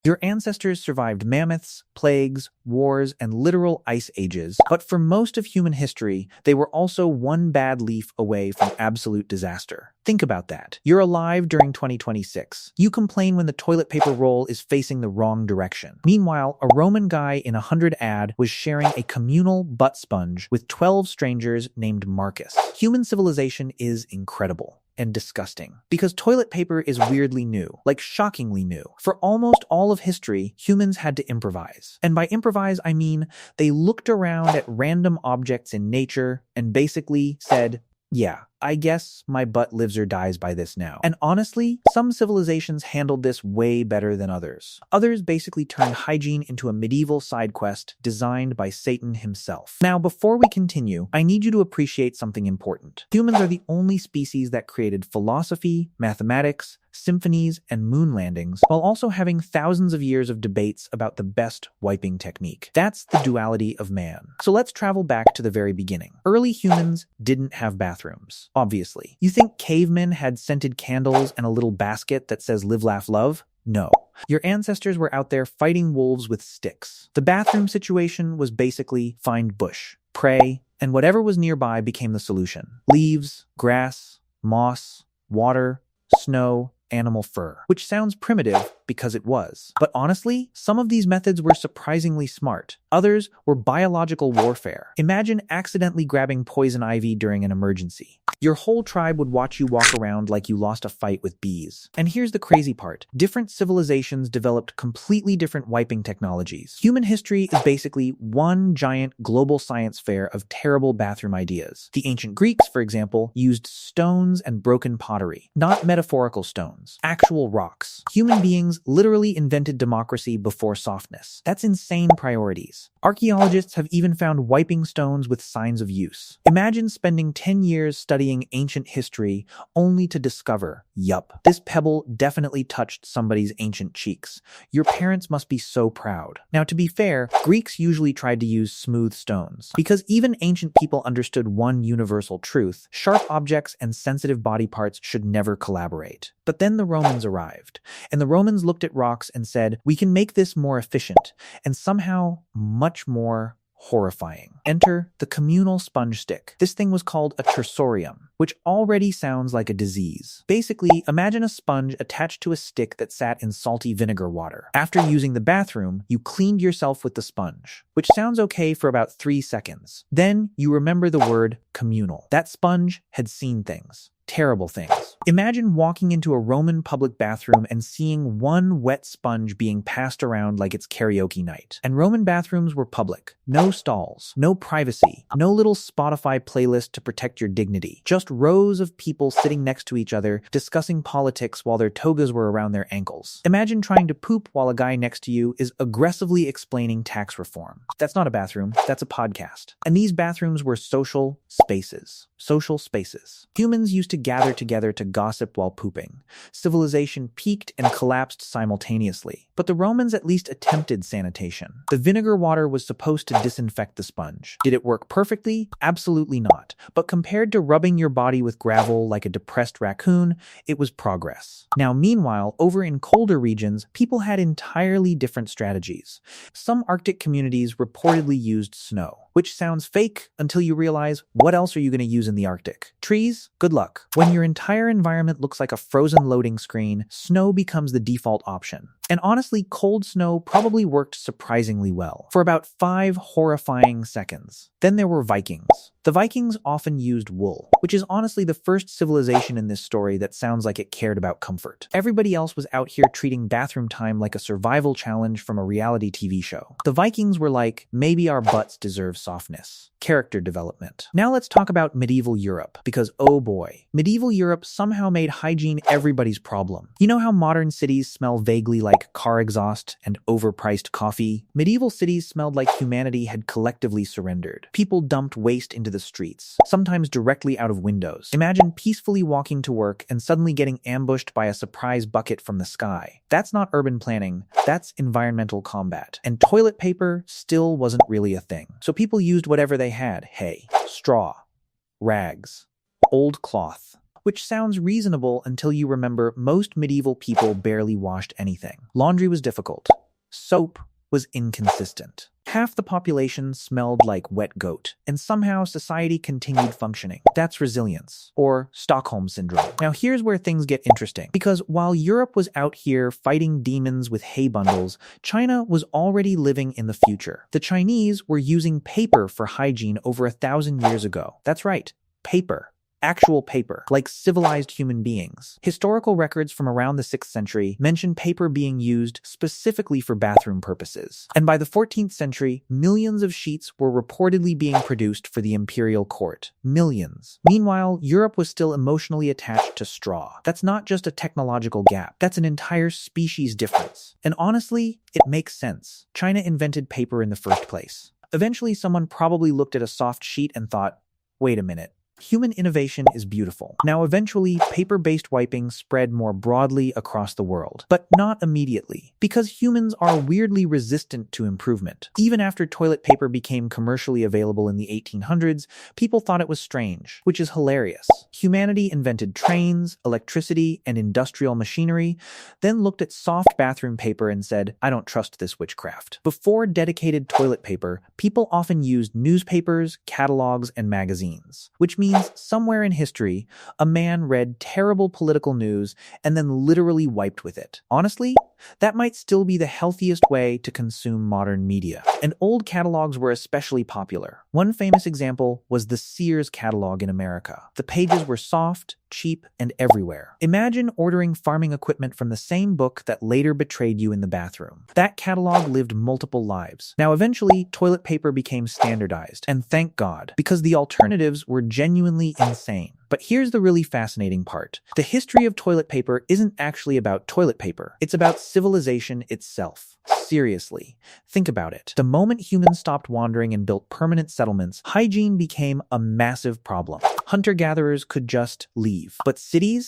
Your ancestors survived mammoths, plagues, wars, and literal ice ages, but for most of human history, they were also one bad leaf away from absolute disaster. Think about that. You're alive during 2026. You complain when the toilet paper roll is facing the wrong direction. Meanwhile, a Roman guy in a 100 ad was sharing a communal butt sponge with 12 strangers named Marcus. Human civilization is incredible and disgusting. Because toilet paper is weirdly new, like shockingly new. For almost all of history, humans had to improvise. And by improvise, I mean they looked around at random objects in nature and basically said, yeah, I guess my butt lives or dies by this now. And honestly, some civilizations handled this way better than others. Others basically turned hygiene into a medieval side quest designed by Satan himself. Now, before we continue, I need you to appreciate something important. Humans are the only species that created philosophy, mathematics, symphonies, and moon landings, while also having thousands of years of debates about the best wiping technique. That's the duality of man. So let's travel back to the very beginning. Early humans didn't have bathrooms, obviously. You think cavemen had scented candles and a little basket that says live, laugh, love? No. Your ancestors were out there fighting wolves with sticks. The bathroom situation was basically find bush, pray, and whatever was nearby became the solution. Leaves, grass, moss, water, snow, animal fur, which sounds primitive because it was. But honestly, some of these methods were surprisingly smart. Others were biological warfare. Imagine accidentally grabbing poison ivy during an emergency. Your whole tribe would watch you walk around like you lost a fight with bees. And here's the crazy part. Different civilizations developed completely different wiping technologies. Human history is basically one giant global science fair of terrible bathroom ideas. The ancient Greeks, for example, used stones and broken pottery, not metaphorical stones, actual rocks. Human beings literally invented democracy before softness. That's insane priorities. Archaeologists have even found wiping stones with signs of use. Imagine spending 10 years studying ancient history only to discover, yup, this pebble definitely touched somebody's ancient cheeks. Your parents must be so proud. Now, to be fair, Greeks usually tried to use smooth stones, because even ancient people understood one universal truth: sharp objects and sensitive body parts should never collaborate. But then the Romans arrived, and the Romans looked at rocks and said, we can make this more efficient, and somehow much more horrifying. Enter the communal sponge stick. This thing was called a tersorium, which already sounds like a disease. Basically, imagine a sponge attached to a stick that sat in salty vinegar water. After using the bathroom, you cleaned yourself with the sponge, which sounds okay for about 3 seconds. Then you remember the word communal. That sponge had seen things. Terrible things. Imagine walking into a Roman public bathroom and seeing one wet sponge being passed around like it's karaoke night. And Roman bathrooms were public. No stalls, no privacy, no little Spotify playlist to protect your dignity. Just rows of people sitting next to each other discussing politics while their togas were around their ankles. Imagine trying to poop while a guy next to you is aggressively explaining tax reform. That's not a bathroom, that's a podcast. And these bathrooms were social spaces. Social spaces. Humans used to gather together to gossip while pooping. Civilization peaked and collapsed simultaneously. But the Romans at least attempted sanitation. The vinegar water was supposed to disinfect the sponge. Did it work perfectly? Absolutely not. But compared to rubbing your body with gravel like a depressed raccoon, it was progress. Now, meanwhile, over in colder regions, people had entirely different strategies. Some Arctic communities reportedly used snow, which sounds fake until you realize, what else are you going to use in the Arctic? Trees? Good luck. When your entire environment looks like a frozen loading screen, snow becomes the default option. And honestly, cold snow probably worked surprisingly well, for about 5 horrifying seconds. Then there were Vikings. The Vikings often used wool, which is honestly the first civilization in this story that sounds like it cared about comfort. Everybody else was out here treating bathroom time like a survival challenge from a reality TV show. The Vikings were like, maybe our butts deserve softness. Character development. Now let's talk about medieval Europe, because oh boy, medieval Europe somehow made hygiene everybody's problem. You know how modern cities smell vaguely like car exhaust and overpriced coffee? Medieval cities smelled like humanity had collectively surrendered. People dumped waste into the streets, sometimes directly out of windows. Imagine peacefully walking to work and suddenly getting ambushed by a surprise bucket from the sky. That's not urban planning, that's environmental combat. And toilet paper still wasn't really a thing. So people used whatever they had: hay, straw, rags, old cloth, which sounds reasonable until you remember most medieval people barely washed anything. Laundry was difficult. Soap was inconsistent. Half the population smelled like wet goat, and somehow society continued functioning. That's resilience, or Stockholm Syndrome. Now here's where things get interesting, because while Europe was out here fighting demons with hay bundles, China was already living in the future. The Chinese were using paper for hygiene over 1,000 years ago. That's right, paper. Actual paper, like civilized human beings. Historical records from around the 6th century mention paper being used specifically for bathroom purposes. And by the 14th century, millions of sheets were reportedly being produced for the imperial court. Millions. Meanwhile, Europe was still emotionally attached to straw. That's not just a technological gap. That's an entire species difference. And honestly, it makes sense. China invented paper in the first place. Eventually, someone probably looked at a soft sheet and thought, wait a minute. Human innovation is beautiful. Now, eventually, paper-based wiping spread more broadly across the world, but not immediately, because humans are weirdly resistant to improvement. Even after toilet paper became commercially available in the 1800s, people thought it was strange, which is hilarious. Humanity invented trains, electricity, and industrial machinery, then looked at soft bathroom paper and said, I don't trust this witchcraft. Before dedicated toilet paper, people often used newspapers, catalogs, and magazines, which means somewhere in history, a man read terrible political news and then literally wiped with it. Honestly, that might still be the healthiest way to consume modern media. And old catalogs were especially popular. One famous example was the Sears catalog in America. The pages were soft, cheap, and everywhere. Imagine ordering farming equipment from the same book that later betrayed you in the bathroom. That catalog lived multiple lives. Now, eventually, toilet paper became standardized, and thank God, because the alternatives were genuinely insane. But here's the really fascinating part. The history of toilet paper isn't actually about toilet paper. It's about civilization itself. Seriously, think about it. The moment humans stopped wandering and built permanent settlements, hygiene became a massive problem. Hunter-gatherers could just leave. But cities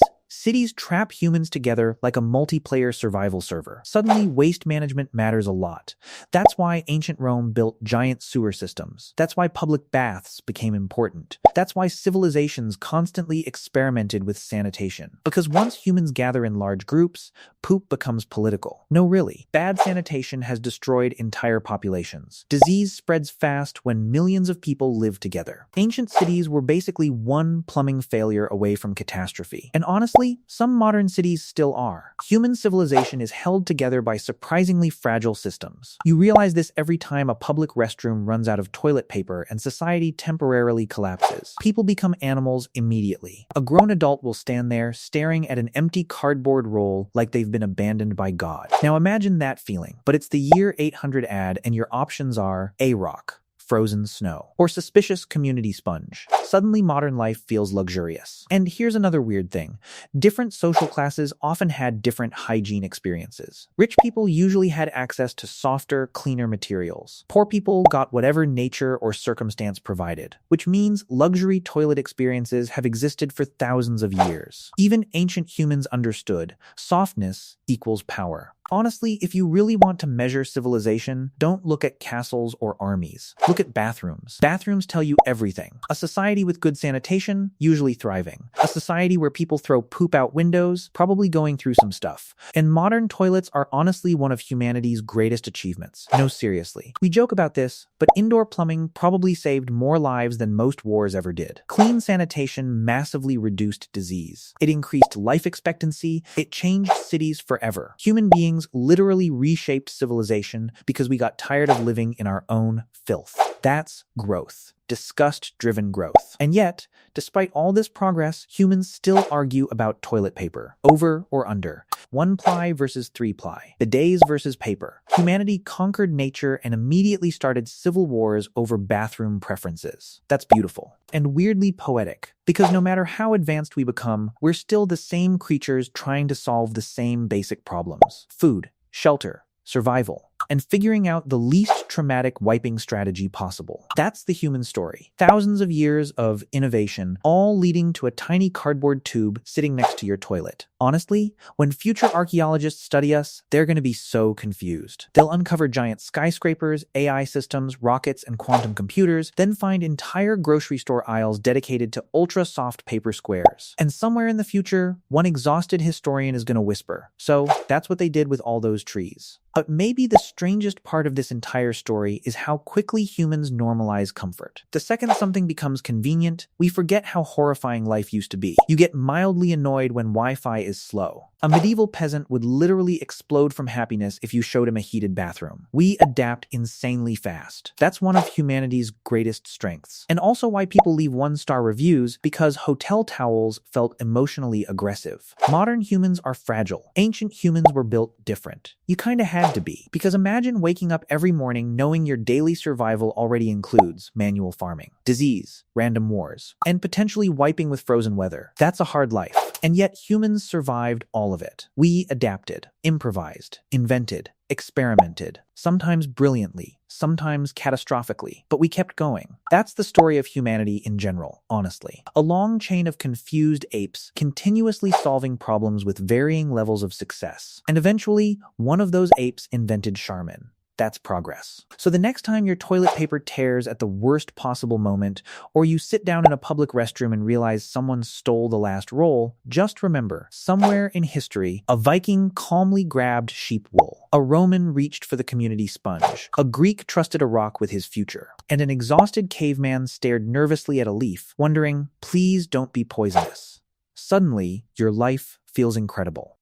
trap humans together like a multiplayer survival server. Suddenly, waste management matters a lot. That's why ancient Rome built giant sewer systems. That's why public baths became important. That's why civilizations constantly experimented with sanitation. Because once humans gather in large groups, poop becomes political. No, really. Bad sanitation has destroyed entire populations. Disease spreads fast when millions of people live together. Ancient cities were basically one plumbing failure away from catastrophe. And honestly, some modern cities still are. Human civilization is held together by surprisingly fragile systems. You realize this every time a public restroom runs out of toilet paper and society temporarily collapses. People become animals immediately. A grown adult will stand there staring at an empty cardboard roll like they've been abandoned by God. Now imagine that feeling, but it's the year 800 ad and your options are A-Rock, frozen snow, or suspicious community sponge. Suddenly, modern life feels luxurious. And here's another weird thing. Different social classes often had different hygiene experiences. Rich people usually had access to softer, cleaner materials. Poor people got whatever nature or circumstance provided, which means luxury toilet experiences have existed for thousands of years. Even ancient humans understood softness equals power. Honestly, if you really want to measure civilization, don't look at castles or armies. Look at bathrooms. Bathrooms tell you everything. A society with good sanitation, usually thriving. A society where people throw poop out windows, probably going through some stuff. And modern toilets are honestly one of humanity's greatest achievements. No, seriously. We joke about this, but indoor plumbing probably saved more lives than most wars ever did. Clean sanitation massively reduced disease. It increased life expectancy. It changed cities forever. Human beings literally reshaped civilization because we got tired of living in our own filth. That's growth. Disgust-driven growth. And yet, despite all this progress, humans still argue about toilet paper. Over or under. 1-ply versus 3-ply. Bidets versus paper. Humanity conquered nature and immediately started civil wars over bathroom preferences. That's beautiful. And weirdly poetic. Because no matter how advanced we become, we're still the same creatures trying to solve the same basic problems. Food, shelter, survival, and figuring out the least traumatic wiping strategy possible. That's the human story. Thousands of years of innovation, all leading to a tiny cardboard tube sitting next to your toilet. Honestly, when future archaeologists study us, they're going to be so confused. They'll uncover giant skyscrapers, AI systems, rockets, and quantum computers, then find entire grocery store aisles dedicated to ultra-soft paper squares. And somewhere in the future, one exhausted historian is going to whisper, "So, that's what they did with all those trees." But maybe the strangest part of this entire story is how quickly humans normalize comfort. The second something becomes convenient, we forget how horrifying life used to be. You get mildly annoyed when Wi-Fi is slow. A medieval peasant would literally explode from happiness if you showed him a heated bathroom. We adapt insanely fast. That's one of humanity's greatest strengths. And also why people leave one-star reviews, because hotel towels felt emotionally aggressive. Modern humans are fragile. Ancient humans were built different. You kinda had to be. Because imagine waking up every morning knowing your daily survival already includes manual farming, disease, random wars, and potentially wiping with frozen weather. That's a hard life. And yet humans survived all of it. We adapted, improvised, invented, experimented, sometimes brilliantly, sometimes catastrophically, but we kept going. That's the story of humanity in general, honestly. A long chain of confused apes continuously solving problems with varying levels of success. And eventually, one of those apes invented Charmin. That's progress. So the next time your toilet paper tears at the worst possible moment, or you sit down in a public restroom and realize someone stole the last roll, just remember, somewhere in history, a Viking calmly grabbed sheep wool. A Roman reached for the community sponge. A Greek trusted a rock with his future. And an exhausted caveman stared nervously at a leaf, wondering, "Please don't be poisonous." Suddenly, your life feels incredible.